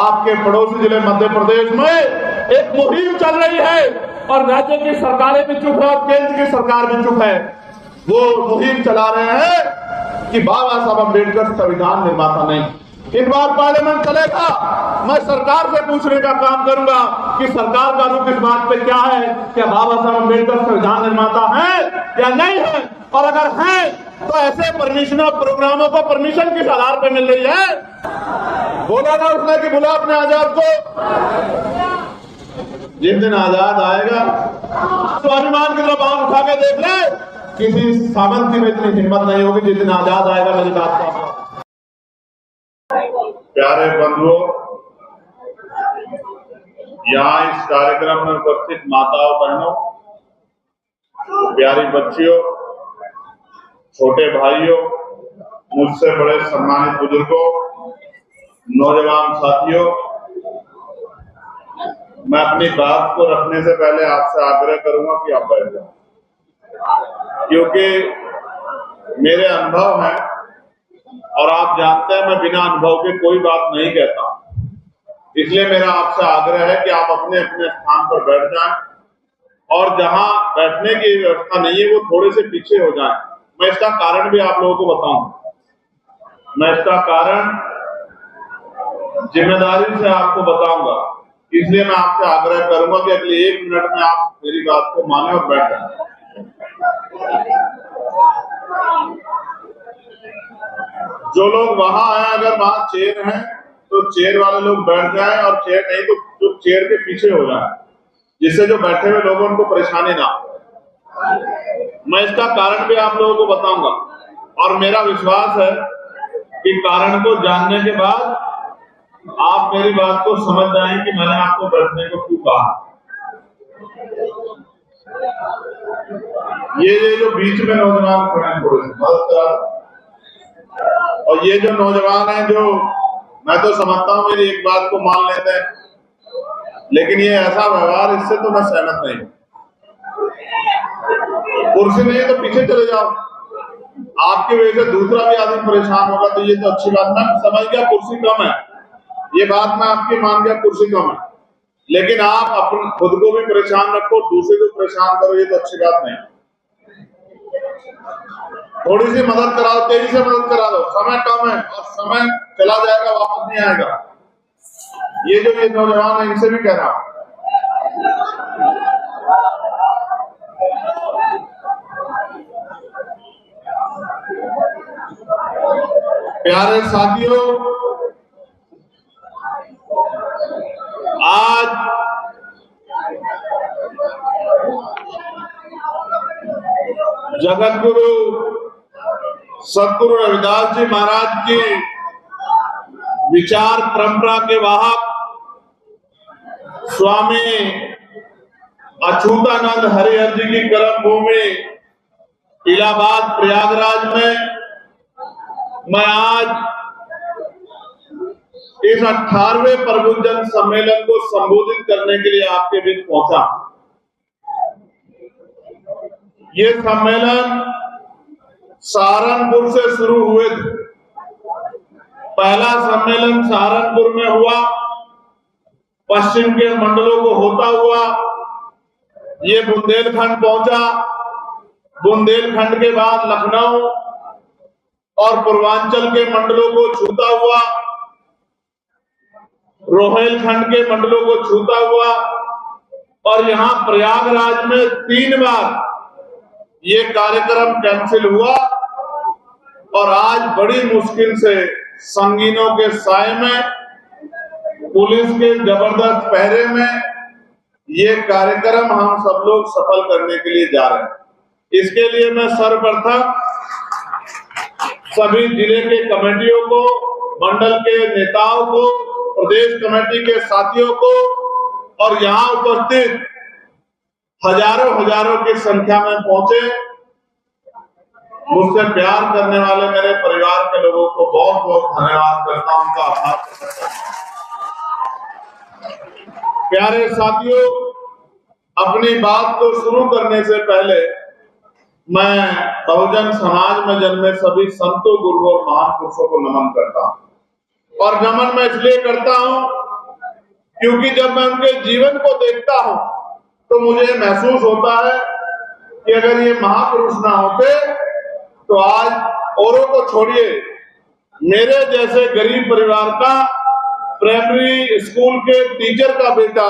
आपके पड़ोसी जिले मध्य प्रदेश में एक मुहिम चल रही है और राज्य की सरकारें भी चुप है और केंद्र की सरकार भी चुप है। वो मुहिम चला रहे हैं कि बाबा साहब अम्बेडकर संविधान निर्माता नहीं। इस बार पार्लियामेंट चलेगा, मैं सरकार से पूछने का काम करूंगा कि सरकार का रुख इस बात पे क्या है, क्या बाबा साहब अम्बेडकर संविधान निर्माता है या नहीं है, और अगर है तो ऐसे परमिशन और प्रोग्रामों को परमिशन किस आधार पर मिल रही है। बोला ना उसने कि बुला अपने आजाद को, जिस दिन आजाद आएगा स्वाभिमान की तरफ आंख उठा के देख ले, किसी सामंती में इतनी हिम्मत नहीं होगी जिस दिन आजाद आएगा। मेरी बात का प्यारे बंधुओं, यहाँ इस कार्यक्रम में उपस्थित माताओं बहनों, प्यारी बच्चियों, छोटे भाइयों, मुझसे बड़े सम्मानित बुजुर्गों, नौजवान साथियों, मैं अपनी बात को रखने से पहले आपसे आग्रह करूंगा कि आप बैठ जाओ, क्योंकि मेरे अनुभव हैं और आप जानते हैं मैं बिना अनुभव के कोई बात नहीं कहता। इसलिए मेरा आपसे आग्रह है कि आप अपने अपने स्थान पर बैठ जाएं और जहां बैठने की व्यवस्था नहीं है वो थोड़े से पीछे हो जाएं। मैं इसका कारण भी आप लोगों को बताऊं। मैं इसका कारण जिम्मेदारी से आपको बताऊंगा, इसलिए मैं आपसे आग्रह करूंगा कि अगले 1 मिनट में आप मेरी बात को माने और बैठ जाएं। जो लोग वहां हैं, अगर वहां चेयर हैं तो चेयर वाले लोग बैठ जाएं और चेयर नहीं तो जो चेयर के पीछे हो जाएं, जिससे जो बैठे हुए लोगों को परेशानी ना हो। मैं इसका कारण भी आप लोगों को बताऊंगा और मेरा विश्वास है कि कारण को जानने के बाद आप मेरी बात को समझ जाएं कि मैंने आपको बैठने को क्यों कहा। ये जो बीच में नौजवान खड़े हैं थोड़े से मदद करा, और ये जो नौजवान है जो मैं तो समझता हूँ मेरी एक बात को मान लेते हैं, लेकिन ये ऐसा व्यवहार, इससे तो मैं सहमत नहीं। कुर्सी नहीं है तो पीछे चले जाओ, आपकी वजह से दूसरा भी आदमी परेशान होगा तो ये तो अच्छी बात। मैं समझ गया कुर्सी कम है, ये बात मैं आपकी मान गया, कुर्सी कम है, लेकिन आप अपने खुद को भी परेशान रखो, दूसरे को परेशान करो, ये तो अच्छी बात नहीं। थोड़ी सी मदद करा दो, तेजी से मदद करा दो, समय कम है और समय चला जाएगा, वापस नहीं आएगा। ये जो ये नौजवान है इनसे भी कह रहा हूं, प्यारे साथियों, आज जगत गुरु सतगुरु रविदास जी महाराज की विचार परंपरा के वाहक स्वामी अछूतानंद हरिहर जी की कर्म भूमि इलाहाबाद प्रयागराज में मैं आज इस 18वें प्रबुद्धजन सम्मेलन को संबोधित करने के लिए आपके बीच पहुंचा। ये सम्मेलन सहारनपुर से शुरू हुए थे। पहला सम्मेलन सहारनपुर में हुआ, पश्चिम के मंडलों को होता हुआ ये बुंदेलखंड पहुंचा, बुंदेलखंड के बाद लखनऊ और पूर्वांचल के मंडलों को छूता हुआ, रोहिलखंड के मंडलों को छूता हुआ और यहाँ प्रयागराज में 3 बार ये कार्यक्रम कैंसिल हुआ और आज बड़ी मुश्किल से संगीनों के साए में, पुलिस के जबरदस्त पहरे में ये कार्यक्रम हम सब लोग सफल करने के लिए जा रहे हैं। इसके लिए मैं सर्वप्रथम सभी जिले के कमेटियों को, मंडल के नेताओं को, प्रदेश कमेटी के साथियों को और यहाँ उपस्थित हजारों की संख्या में पहुंचे मुझसे प्यार करने वाले मेरे परिवार के लोगों को बहुत बहुत धन्यवाद करता हूं, उनका आभार करता हूं। प्यारे साथियों, अपनी बात को शुरू करने से पहले मैं बहुजन समाज में जन्मे सभी संतों, गुरुओं और महान पुरुषों को नमन करता हूं। और नमन मैं इसलिए करता हूं क्योंकि जब मैं उनके जीवन को देखता हूं तो मुझे महसूस होता है कि अगर ये महापुरुष ना होते तो आज औरों को छोड़िए, मेरे जैसे गरीब परिवार का प्राइमरी स्कूल के टीचर का बेटा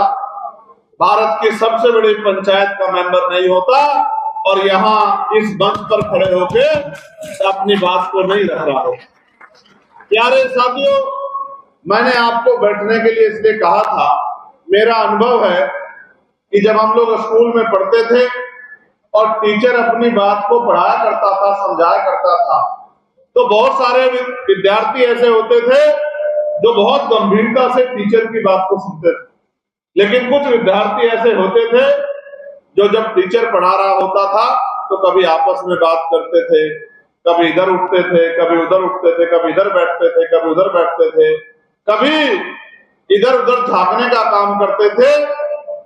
भारत की सबसे बड़ी पंचायत का मेंबर नहीं होता और यहाँ इस मंच पर खड़े होकर अपनी बात को नहीं रख रहा हो। प्यारे साथियों, मैंने आपको बैठने के लिए इसलिए कहा था, मेरा अनुभव है कि जब हम लोग स्कूल में पढ़ते थे और टीचर अपनी बात को पढ़ाया करता था, समझाया करता था, तो बहुत सारे विद्यार्थी ऐसे होते थे जो बहुत गंभीरता से टीचर की बात को सुनते थे, लेकिन कुछ विद्यार्थी ऐसे होते थे जो जब टीचर पढ़ा रहा होता था तो कभी आपस में बात करते थे, कभी इधर उठते थे, कभी उधर उठते थे, कभी इधर बैठते थे, कभी उधर बैठते थे, कभी इधर उधर झांकने का काम करते थे,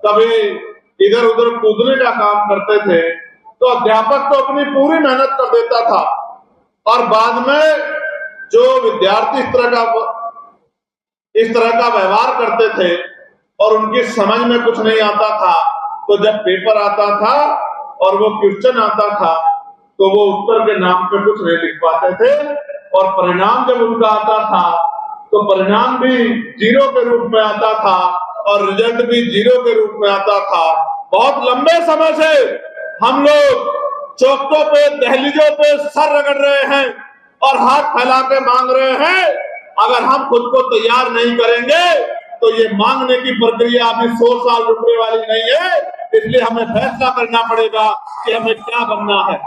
कभी इधर उधर कूदने का काम करते थे। तो अध्यापक तो अपनी पूरी मेहनत कर देता था और बाद में जो विद्यार्थी इस तरह का व्यवहार करते थे और उनकी समझ में कुछ नहीं आता था, तो जब पेपर आता था और वो क्वेश्चन आता था तो वो उत्तर के नाम पे कुछ नहीं लिख पाते थे और परिणाम जब उनका आता था तो परिणाम भी 0 के रूप में आता था और रिजल्ट भी 0 के रूप में आता था। बहुत लंबे समय से हम लोग चौकों पे, दहलीजों पे सर रगड़ रहे हैं और हाथ फैला के मांग रहे हैं। अगर हम खुद को तैयार नहीं करेंगे तो ये मांगने की प्रक्रिया अभी 100 साल रुकने वाली नहीं है। इसलिए हमें फैसला करना पड़ेगा कि हमें क्या बनना है।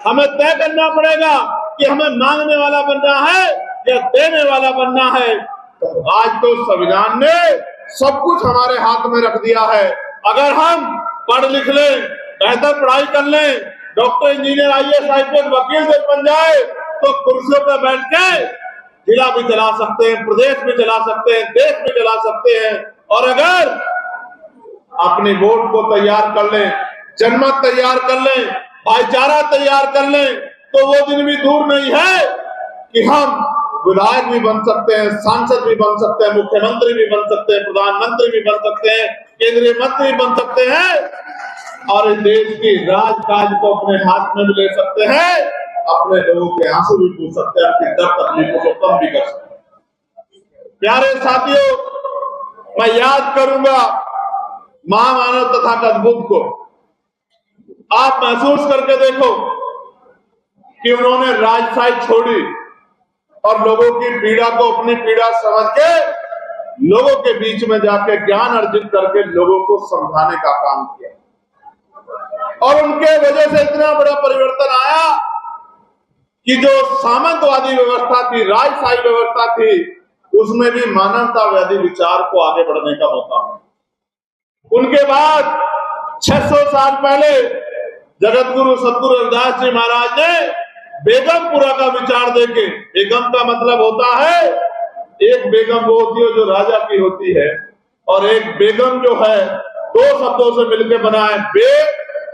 हमें तय करना पड़ेगा कि हमें मांगने वाला बनना है या देने वाला बनना है। आज तो संविधान ने सब कुछ हमारे हाथ में रख दिया है। अगर हम पढ़ लिख लें, बेहतर पढ़ाई कर लें, डॉक्टर, इंजीनियर, IAS, IPS, वकील जब बन जाए तो कुर्सियों पर बैठ के जिला भी चला सकते हैं, प्रदेश भी चला सकते हैं, देश भी चला सकते हैं। और अगर अपनी वोट को तैयार कर लें, जनमत तैयार कर लें, भाईचारा तैयार कर लें, तो वो दिन भी दूर नहीं है कि हम विधायक भी बन सकते हैं, सांसद भी बन सकते हैं, मुख्यमंत्री भी बन सकते हैं, प्रधानमंत्री भी बन सकते हैं, केंद्रीय मंत्री बन सकते हैं और इस देश की राजकाज को अपने हाथ में भी ले सकते हैं, अपने लोगों के आंसू भी पूछ सकते हैं, अपनी दर्द तकलीफों को कम भी कर सकते हैं। प्यारे साथियों, मैं याद करूंगा महामानव तथागत बुद्ध को। आप महसूस करके देखो कि उन्होंने राजशाही छोड़ी और लोगों की पीड़ा को अपनी पीड़ा समझ के लोगों के बीच में जाके ज्ञान अर्जित करके लोगों को समझाने का काम किया और उनके वजह से इतना बड़ा परिवर्तन आया कि जो सामंतवादी व्यवस्था थी, राजशाही व्यवस्था थी, उसमें भी मानवतावादी विचार को आगे बढ़ने का मौका मिला। उनके बाद 600 साल पहले जगत गुरु सतगुरु रविदास जी महाराज ने बेगमपुरा का विचार देके, बेगम का मतलब होता है, एक बेगम वो होती है जो राजा की होती है और एक बेगम जो है 2 शब्दों से मिलकर बना है, बे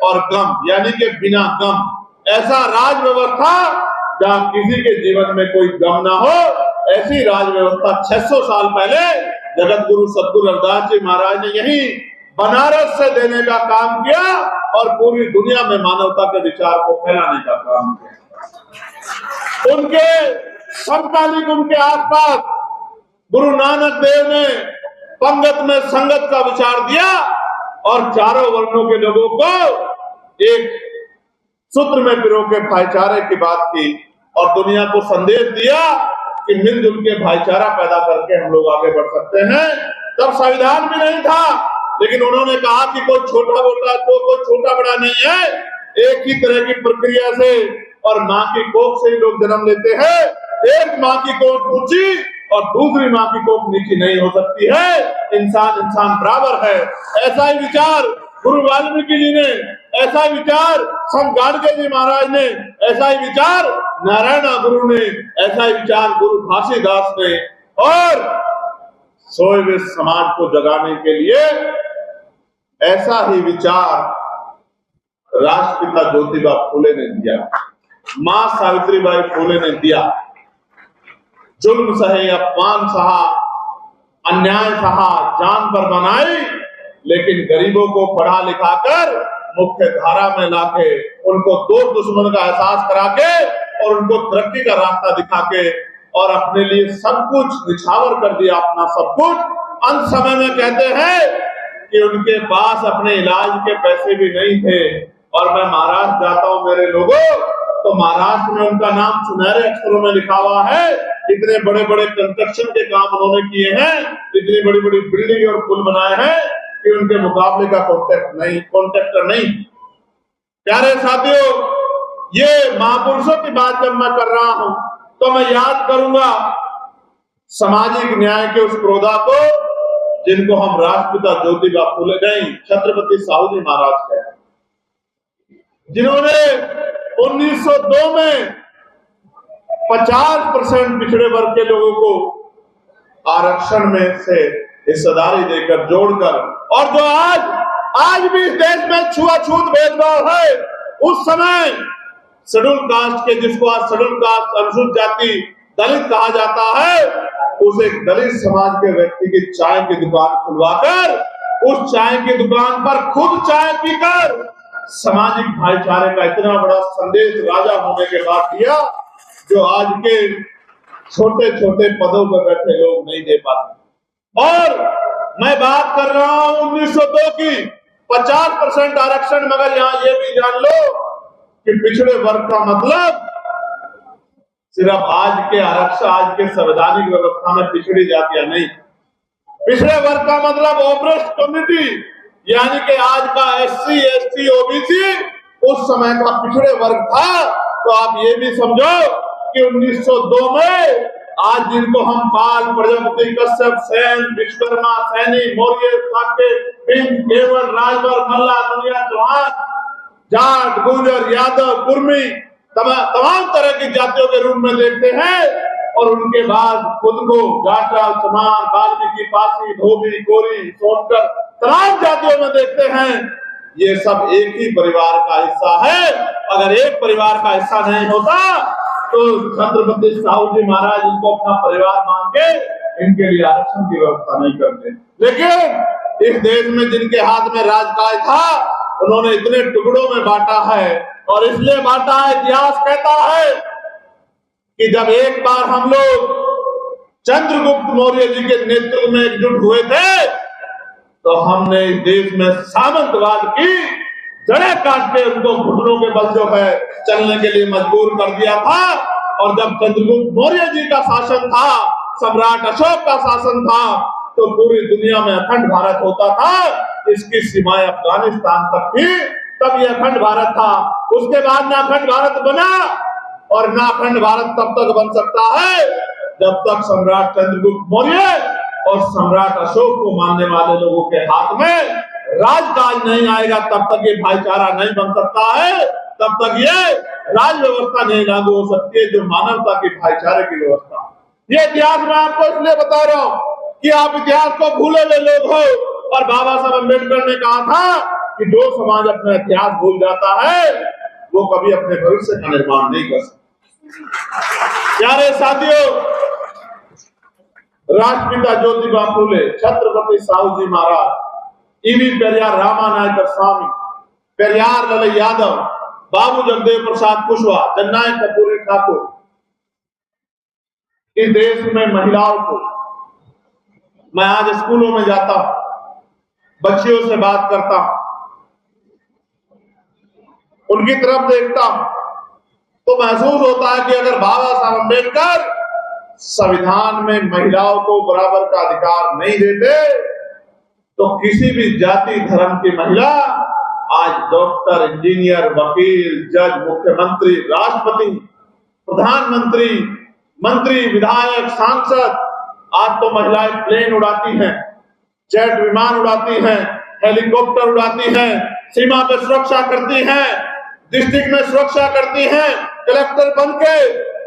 और गम, यानी कि बिना गम। ऐसा राज व्यवस्था जहां किसी के जीवन में कोई गम ना हो, ऐसी राज व्यवस्था 600 साल पहले जगत गुरु सतगुरु रविदास जी महाराज ने यही बनारस से देने का काम किया और पूरी दुनिया में मानवता के विचार को फैलाने का काम किया। उनके समकालीन, उनके आसपास गुरु नानक देव ने पंगत में संगत का विचार दिया और चारों वर्णों के लोगों को एक सूत्र में पिरो के भाईचारे की बात की और दुनिया को संदेश दिया कि मिलजुल के भाईचारा पैदा करके हम लोग आगे बढ़ सकते हैं। तब संविधान भी नहीं था, लेकिन उन्होंने कहा कि कोई छोटा मोटा तो कोई छोटा बड़ा नहीं है, एक ही तरह की प्रक्रिया से और माँ की कोख से ही लोग जन्म लेते हैं। एक माँ की कोख ऊंची और दूसरी माँ की कोख नीची नहीं हो सकती है। इंसान इंसान बराबर है। ऐसा ही विचार गुरु वाल्मीकि जी ने, ऐसा ही विचार संत गाडगे जी महाराज ने, ऐसा ही विचार नारायण गुरु ने, ऐसा ही विचार गुरु घासीदास ने और सोए हुए समाज को जगाने के लिए ऐसा ही विचार राष्ट्रपिता ज्योतिबा फूले ने दिया, मां सावित्रीबाई फूले ने दिया। जुल्म सहे, अपमान सहा, अन्याय सहा, जान पर बनाई, लेकिन गरीबों को पढ़ा लिखा कर मुख्य धारा में लाके उनको दोस्त दुश्मन का एहसास करा के और उनको तरक्की का रास्ता दिखा के और अपने लिए सब कुछ निछावर कर दिया, अपना सब कुछ। अंत समय में कहते हैं कि उनके पास अपने इलाज के पैसे भी नहीं थे। और मैं महाराष्ट्र जाता हूं मेरे लोगों, तो महाराष्ट्र में उनका नाम सुनहरे अक्षरों में लिखा हुआ है। इतने बड़े बड़े कंस्ट्रक्शन के काम उन्होंने किए हैं, इतनी बड़ी बड़ी बिल्डिंग और पुल बनाए हैं कि उनके मुकाबले का कॉन्ट्रैक्टर नहीं। प्यारे साथियों, ये महापुरुषों की बात जब मैं कर रहा हूं तो मैं याद करूंगा सामाजिक न्याय के उस क्रोधा को जिनको हम राष्ट्रपिता ज्योतिबा फूले नहीं, छत्रपति साहू जी महाराज कहते, जिन्होंने 1902 में 50% पिछड़े वर्ग के लोगों को आरक्षण में से हिस्सेदारी देकर जोड़कर, और जो आज भी इस देश में छुआछूत भेदभाव है, उस समय शेड्यूल कास्ट के, जिसको आज शेड्यूल कास्ट अनुसूचित जाति दलित कहा जाता है, उस एक दलित समाज के व्यक्ति की चाय की दुकान खुलवाकर उस चाय की दुकान पर खुद चाय पीकर सामाजिक भाईचारे का इतना बड़ा संदेश राजा होने के बाद दिया, जो आज के छोटे छोटे पदों पर बैठे लोग नहीं दे पाते। और मैं बात कर रहा हूं 1902 की, 50% आरक्षण, मगर यहां ये भी जान लो कि पिछड़े वर्ग का मतलब सिर्फ आज के आरक्षण, आज के संवैधानिक व्यवस्था में पिछड़ी जातियां नहीं। पिछड़े वर्ग का मतलब ऑपरेस्ट कम्युनिटी, यानी कि आज का SC, ST, OBC उस समय का पिछड़े वर्ग था। तो आप ये भी समझो कि 1902 में आज जिनको हम पाल, प्रजापति, कश्यप, सेन, विश्वकर्मा, सैनी, मौर्य, साके, बिंद, केवल, राजभर, मल्ला, मुनिया, चौहान, जाट, गुर्जर, यादव, कुर्मी, तमाम तरह की जातियों के रूप में देखते हैं। और उनके बाद खुद को जाटा, चमार, वाल्मीकि, पासी, धोबी, कोरी, सोनकर, तमाम जातियों में देखते हैं। ये सब एक ही परिवार का हिस्सा है। अगर एक परिवार का हिस्सा नहीं होता तो छत्रपति साहू जी महाराज इनको अपना परिवार मान के इनके लिए आरक्षण की व्यवस्था नहीं करते। लेकिन इस देश में जिनके हाथ में राजकाज था, उन्होंने इतने टुकड़ों में बांटा है, और इसलिए बांटा है, इतिहास कहता है कि जब एक बार हम लोग चंद्रगुप्त मौर्य जी के नेतृत्व में एकजुट हुए थे, तो हमने इस देश में सामंतवाद की जड़ें काट के उनको घुटनों के बल जो है चलने के लिए मजबूर कर दिया था। और जब चंद्रगुप्त मौर्य जी का शासन था, सम्राट अशोक का शासन था, तो पूरी दुनिया में अखंड भारत होता था। इसकी सीमाएं अफगानिस्तान तक थी, तब ये अखंड भारत था। उसके बाद ना अखंड भारत बना और ना अखंड भारत तब तक बन सकता है जब तक सम्राट चंद्रगुप्त मौर्य और सम्राट अशोक को मानने वाले लोगों के हाथ में राजकाज नहीं आएगा, तब तक ये भाईचारा नहीं बन सकता है, तब तक ये राज व्यवस्था नहीं लागू हो सकती है, जो मानवता की भाईचारे की व्यवस्था। ये इतिहास मैं आपको इसलिए बता रहा हूं कि आप इतिहास को भूले हुए लोग हो। और बाबा साहब अम्बेडकर ने कहा था कि जो समाज अपना इतिहास भूल जाता है, वो कभी अपने भविष्य का निर्माण नहीं कर सकता। प्यारे साथियों, राष्ट्रपिता ज्योतिबा फूले, छत्रपति साहू जी महाराज, ईवी पेरियार रामानायकर स्वामी, पेरियार लाल यादव, बाबू जगदेव प्रसाद कुशवाहा, जननायक कर्पूरी ठाकुर, इस देश में महिलाओं को, मैं आज स्कूलों में जाता हूं, बच्चियों से बात करता हूं, उनकी तरफ देखता हूं, तो महसूस होता है कि अगर बाबा साहब अम्बेडकर संविधान में महिलाओं को बराबर का अधिकार नहीं देते, तो किसी भी जाति धर्म की महिला आज डॉक्टर, इंजीनियर, वकील, जज, मुख्यमंत्री, राष्ट्रपति, प्रधानमंत्री, मंत्री, विधायक, सांसद, आज तो महिलाएं प्लेन उड़ाती हैं, जेट विमान उड़ाती हैं, हेलीकॉप्टर उड़ाती हैं, सीमा पर सुरक्षा करती हैं, डिस्ट्रिक्ट में सुरक्षा करती हैं, कलेक्टर बनके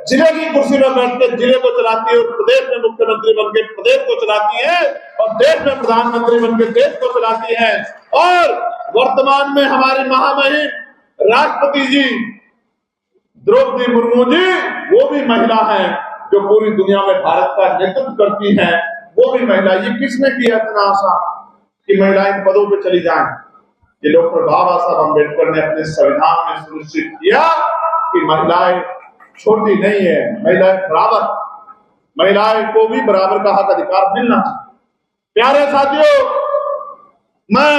जिले की कुर्सी में बैठकर जिले को चलाती है, और प्रदेश में मुख्यमंत्री बनके प्रदेश को चलाती है, और देश में प्रधानमंत्री बनके देश को चलाती है। और वर्तमान में हमारी महामहिम राष्ट्रपति जी द्रौपदी मुर्मू जी, वो भी महिला हैं जो पूरी दुनिया में भारत का नेतृत्व करती हैं। वो भी महिला। ये किसने किया इतना आसान कि महिलाएं इन पदों पे चली जाएं? ये डॉक्टर बाबा साहब अम्बेडकर ने अपने संविधान में सुनिश्चित किया कि महिलाएं छोटी नहीं है, महिलाएं बराबर, महिलाएं को भी बराबर का हक अधिकार मिलना चाहिए। प्यारे साथियों, मैं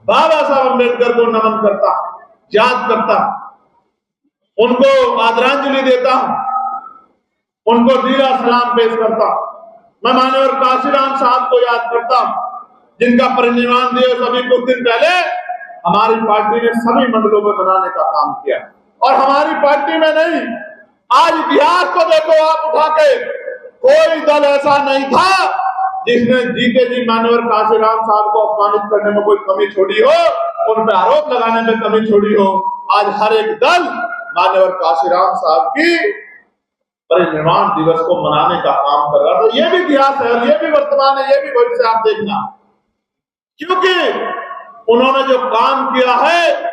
बाबा साहब अम्बेडकर को नमन करता, याद करता, उनको आदरांजलि देता, उनको नीला सलाम पेश करता। मैं माननीय काशीराम साहब को याद करता, जिनका परिनिर्वाण दिवस अभी कुछ दिन पहले हमारी पार्टी ने सभी मंडलों में मनाने का काम किया। और हमारी पार्टी में नहीं, आज इतिहास को देखो आप उठा के, कोई दल ऐसा नहीं था जिसने जीते जी माननीय काशीराम साहब को अपमानित करने में कोई कमी छोड़ी हो, उन पर आरोप लगाने में कमी छोड़ी हो। आज हर एक दल माननीय काशीराम साहब की परिनिर्वाण दिवस को मनाने का काम कर रहा था। ये भी इतिहास है और ये भी वर्तमान है, ये भी भविष्य आप देखना, क्योंकि उन्होंने जो काम किया है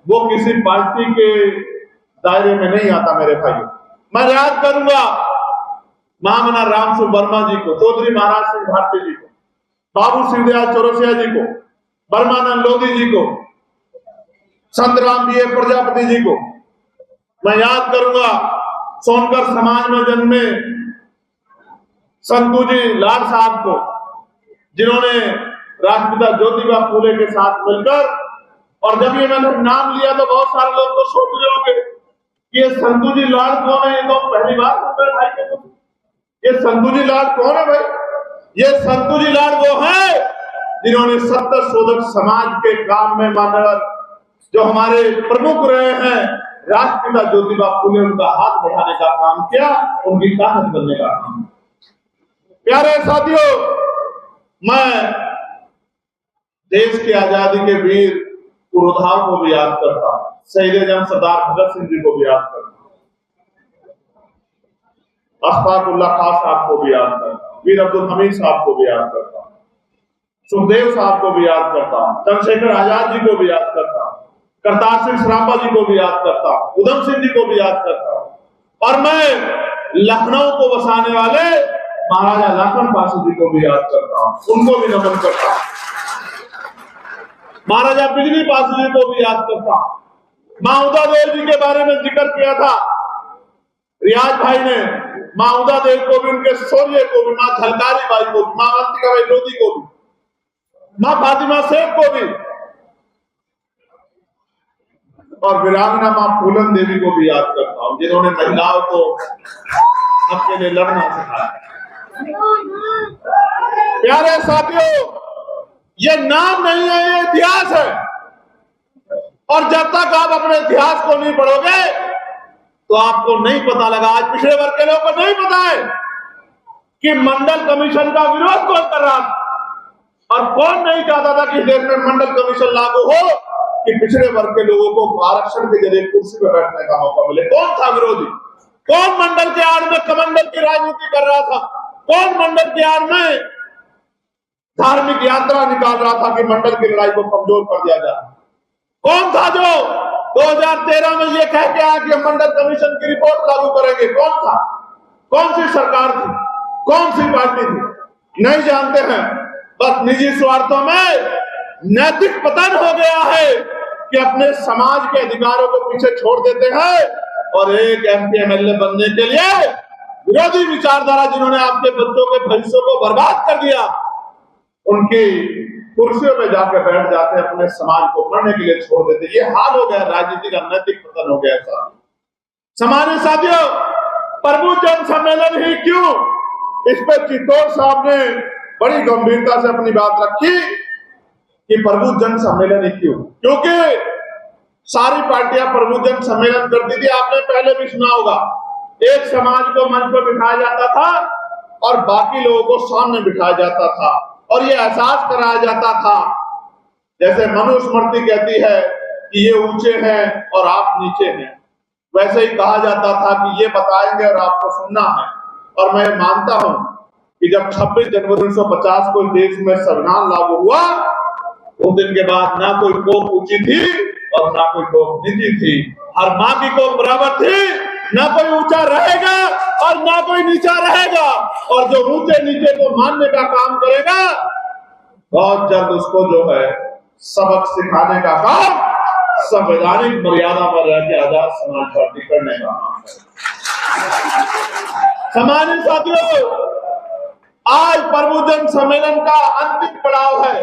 वो किसी पार्टी के दायरे में नहीं आता। मेरे भाइयों, मैं याद करूंगा महामना रामसु वर्मा जी को, चौधरी महाराज सिंह भारती जी को, बाबू सिंहदयाल चौरसिया जी को, ब्रह्मानंद लोधी जी को, संत राम बी प्रजापति जी को। मैं याद करूंगा सोनकर समाज में जन्मे संतू जी लाड साहब को, जिन्होंने राष्ट्रपिता ज्योतिबा फूले के साथ मिलकर, और जब ये मैंने नाम लिया तो बहुत सारे लोग तो सोच रहे होंगे कि ये संतू जी लाड कौन है। ये तो पहली बार सुन रहे भाई के, ये संतू जी लाड कौन है भाई? ये संतू जी लाड वो है जिन्होंने सत्य शोधक समाज के काम में मानव जो हमारे प्रमुख रहे हैं, राष्ट्रपिता ज्योतिबा फूले, उनका हाथ बढ़ाने का काम किया, उनकी ताकत बनने का काम। प्यारे साथियों, मैं देश की आजादी के वीर पुरोधाओं को भी याद करता हूं, शहीद जंग सरदार भगत सिंह जी को भी याद करता हूं, अशफाक उल्लाह खां साहब को भी याद करता हूं, वीर अब्दुल हमीद साहब को भी याद करता हूं, सुखदेव साहब को भी याद करता हूं, चंद्रशेखर आजाद जी को भी याद करता हूं, करतार सिंह सराभा जी को भी याद करता हूं, उधम सिंह जी को भी याद करता हूं, और मैं लखनऊ को बसाने वाले महाराजा लाखन पासी जी को भी याद करता हूं, उनको भी नमन करता हूं, महाराजा बिजली पासी जी को भी याद करता हूं। मां उदा देव जी के बारे में जिक्र किया था रियाज भाई ने, मां उदा देव को भी, उनके शौर्य को भी, मां झलकारी बाई को भी, मां अंतिका बाई लोधी को भी, मां फातिमा शेख को भी, और वीरांगना मां फूलन देवी को भी याद करता हूं, जिन्होंने महिलाओं को अपने लिए लड़ना सिखाया। प्यारे साथियों, ये नाम नहीं है, ये इतिहास है, और जब तक आप अपने इतिहास को नहीं पढ़ोगे तो आपको नहीं पता लगा। आज पिछड़े वर्ग के लोगों को नहीं पता है कि मंडल कमीशन का विरोध कौन कर रहा था और कौन नहीं चाहता था कि देश में मंडल कमीशन लागू हो, कि पिछड़े वर्ग के लोगों को आरक्षण के जरिए कुर्सी पर बैठने का मौका मिले। कौन था विरोधी? कौन मंडल के आड़ में कमंडल की राजनीति कर रहा था? कौन मंडल के आड़ में धार्मिक यात्रा निकाल रहा था कि मंडल की लड़ाई को कमजोर कर दिया जाए? कौन था जो 2013 में ये कह के आया कि मंडल कमीशन की रिपोर्ट लागू करेंगे? कौन था? कौन सी सरकार थी? कौन सी पार्टी थी? नहीं जानते हैं। बस निजी स्वार्थों में नैतिक पतन हो गया है कि अपने समाज के अधिकारों को पीछे छोड़ देते हैं और एक एमपी एमएलए बनने के लिए विरोधी विचारधारा, जिन्होंने आपके बच्चों के भविष्य को बर्बाद कर दिया, उनकी कुर्सियों में जाकर बैठ जाते हैं, अपने समाज को पढ़ने के लिए छोड़ देते। ये हाल हो गया, राजनीति का नैतिक पतन हो गया। समाज साथियों, प्रभु जन सम्मेलन ही क्यों, इस पर चित्तौड़ साहब ने बड़ी गंभीरता से अपनी बात रखी कि प्रभु जन सम्मेलन ही क्यों, क्योंकि सारी पार्टियां प्रभु जन सम्मेलन करती थी। आपने पहले भी सुना होगा, एक समाज को मंच पर बिठाया जाता था और बाकी लोगों को सामने बिठाया जाता था, और ये एहसास कराया जाता था, जैसे मनुस्मृति कहती है कि ये ऊंचे हैं और आप नीचे हैं, वैसे ही कहा जाता था कि ये बताएंगे और आपको सुनना है। और मैं मानता हूं कि जब 26 जनवरी 1950 को देश में संविधान लागू हुआ, उस दिन के बाद ना कोई कोख ऊंची थी और ना कोई कोख नीची थी, हर माँ की कोख बराबर थी ना कोई ऊंचा रहेगा और ना कोई नीचा रहेगा। और जो ऊंचे नीचे को मानने का काम करेगा, बहुत जल्द उसको जो है सबक सिखाने का काम संवैधानिक मर्यादा पर रह के आजाद समाज पार्टी करने का काम है। सम्मानित साथियों, आज प्रबुद्धन सम्मेलन का अंतिम पड़ाव है,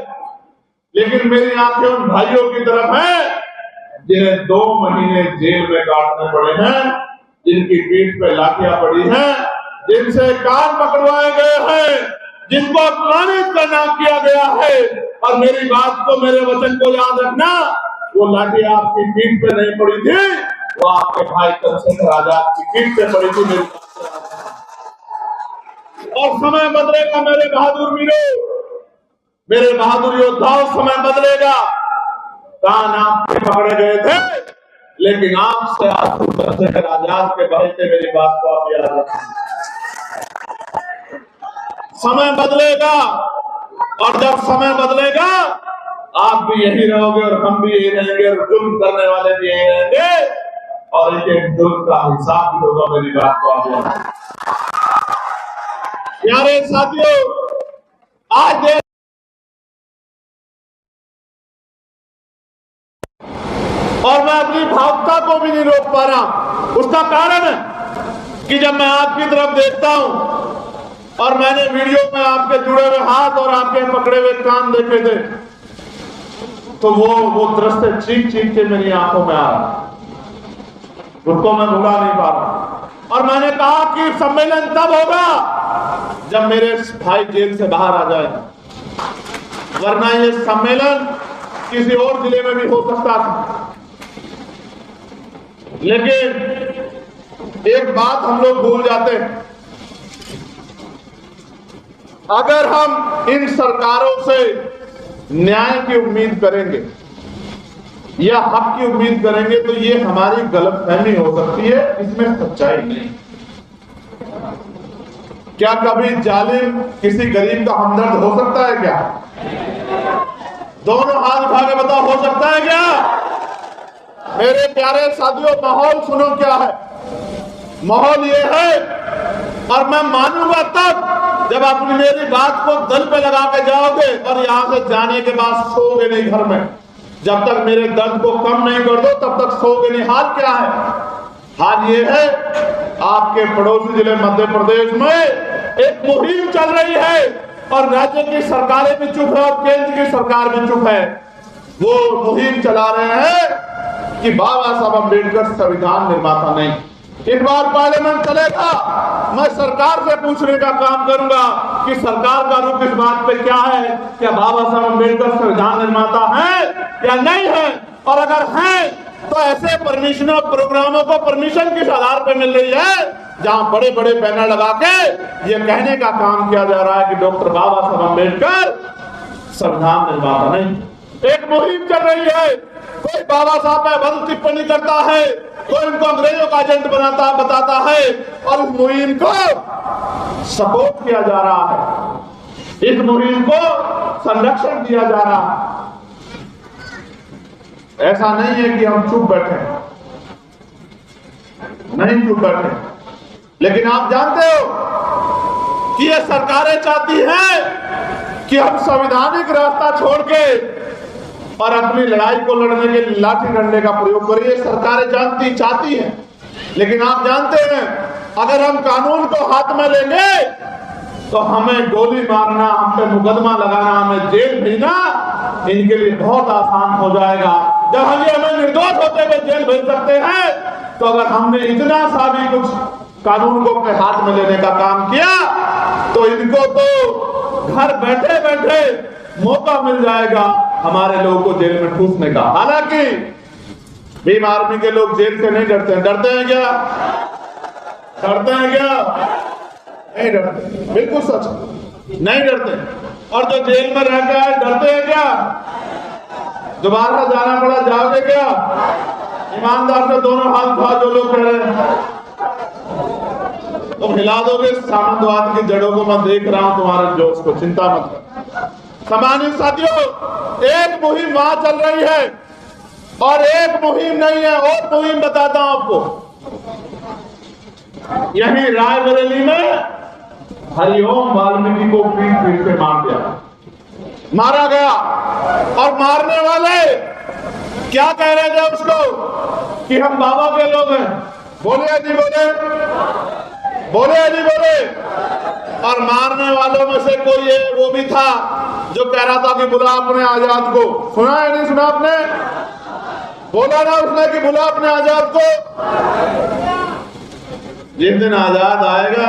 लेकिन मेरी आंखें उन भाइयों की तरफ है जिन्हें 2 महीने जेल में काटने पड़े हैं, जिनकी पीठ पे लाठियां पड़ी हैं, जिनसे कान पकड़वाए गए हैं, जिनको अपमानित का नाम किया गया है। और मेरी बात को, मेरे वचन को याद रखना, वो लाठी आपकी पीठ पे नहीं पड़ी थी, वो आपके भाई चंद्रशेखर आजाद की पीठ पे पड़ी थी। और समय बदलेगा मेरे बहादुर वीरों, मेरे बहादुर योद्धाओं, समय बदलेगा। कान आपके पकड़े गए थे, लेकिन आपसे आंसू चंद्रशेखर आजाद के बहे थे। मेरी बात को आप याद रखें। समय बदलेगा, और जब समय बदलेगा आप भी यही रहोगे और हम भी यही रहेंगे, और जुल्म करने वाले भी यही रहेंगे, और एक जुल्म का हिसाब भी होगा। मेरी बात को आप याद रखें। प्यारे साथियों, आज और मैं अपनी भावुकता को भी नहीं रोक पा रहा। उसका कारण है कि जब मैं आपकी तरफ देखता हूं, और मैंने वीडियो में आपके जुड़े हुए हाथ और आपके पकड़े हुए कान देखे थे, तो वो दृश्य चीख चीख के मेरी आंखों में आ रहा, उसको मैं भुला नहीं पा रहा। और मैंने कहा कि सम्मेलन तब होगा जब मेरे भाई जेल से बाहर आ जाए, वरना ये सम्मेलन किसी और जिले में भी हो सकता था। लेकिन एक बात हम लोग भूल जाते हैं, अगर हम इन सरकारों से न्याय की उम्मीद करेंगे या हक की उम्मीद करेंगे, तो ये हमारी गलतफहमी हो सकती है, इसमें सच्चाई नहीं। क्या कभी जालिम किसी गरीब का हमदर्द हो सकता है क्या? दोनों हाथ उठा के बताओ, हो सकता है क्या? मेरे प्यारे साथियों, माहौल सुनो क्या है। माहौल ये है, और मैं मानूंगा तब जब अपनी मेरी बात को दिल पे लगा के जाओगे, और यहां से जाने के बाद सोओगे नहीं घर में। जब तक मेरे दर्द को कम नहीं कर दो, तब तक सोओगे नहीं। हाल क्या है? हाल ये है, आपके पड़ोसी जिले मध्य प्रदेश में एक मुहिम चल रही है, और राज्य की सरकारें भी चुप है और केंद्र की सरकार भी चुप है। वो मुहिम चला रहे हैं कि बाबा साहब अम्बेडकर संविधान निर्माता नहीं। इस बार पार्लियामेंट चलेगा, मैं सरकार से पूछने का काम करूंगा कि सरकार का रुख इस बात पे क्या है, क्या बाबा साहब अम्बेडकर संविधान निर्माता है या नहीं है? और अगर है तो ऐसे परमिशन और प्रोग्रामों को परमिशन किस आधार पर मिल रही है जहां बड़े बड़े बैनर लगा के ये कहने का काम किया जा रहा है कि डॉक्टर बाबा साहब अम्बेडकर संविधान निर्माता नहीं। एक मुहिम चल रही है, कोई बाबा साहब पे भद्र टिप्पणी करता है, कोई उनको अंग्रेजों का एजेंट बताता है, और इस मुहिम को सपोर्ट किया जा रहा है, इस मुहिम को संरक्षण दिया जा रहा है। ऐसा नहीं है कि हम चुप बैठे, नहीं चुप बैठे, लेकिन आप जानते हो कि ये सरकारें चाहती हैं कि हम संवैधानिक रास्ता छोड़ के और अपनी लड़ाई को लड़ने के लिए लाठी डंडे का प्रयोग करिए। सरकारें चाहती हैं, लेकिन आप जानते हैं अगर हम कानून को हाथ में लेंगे तो हमें गोली मारना, हम पे मुकदमा लगाना, हमें जेल भेजना इनके लिए बहुत आसान हो जाएगा। जब हम ये हमें निर्दोष होते हुए जेल भेज सकते हैं, तो अगर हमने इतना सा भी कुछ कानून को अपने हाथ में लेने का काम किया, तो इनको तो घर बैठे बैठे मौका मिल जाएगा हमारे लोगों को जेल में ठूसने का। हालांकि भीम आर्मी के लोग जेल से नहीं डरते हैं। डरते हैं क्या? डरते हैं क्या? नहीं डरते, बिल्कुल सच, नहीं डरते। और जो जेल में रहता है डरते हैं क्या? दोबारा जाना पड़ा, जाओगे क्या? ईमानदार से दोनों हाथ उठा जो लोग कह रहे हैं, तुम हिला दोगे सामंतवाद की जड़ों को। मैं देख रहा हूं तुम्हारे जोश को, चिंता मत करो। सम्मानित साथियों, एक मुहिम वहां चल रही है, और एक मुहिम नहीं है, और मुहिम बताता हूं आपको। यही रायबरेली में हरिओम वाल्मीकि को पीट पे मारा गया। और मारने वाले क्या कह रहे थे उसको कि हम बाबा के लोग हैं। बोले जी बोले, बोले जी बोले। और मारने वालों में से कोई वो भी था जो कह रहा था कि बुला अपने आजाद को। सुना है नहीं सुना आपने? बोला ना उसने कि बुला अपने आजाद को। जिस दिन आजाद आएगा,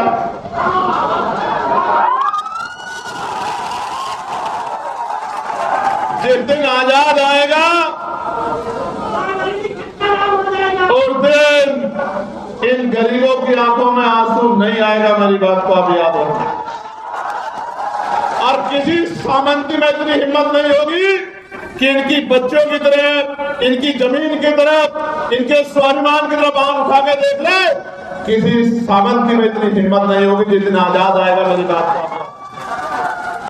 जिस दिन आजाद आएगा उस दिन इन गरीबों की आंखों में आंसू नहीं आएगा। मेरी बात को आप याद रखना। और किसी सामंती में इतनी हिम्मत नहीं होगी कि इनकी बच्चों की तरफ, इनकी जमीन की तरफ, इनके स्वाभिमान की तरफ आंख उठा के देख ले। किसी सामंती में इतनी हिम्मत नहीं होगी जिस दिन आजाद आएगा। मेरी बात को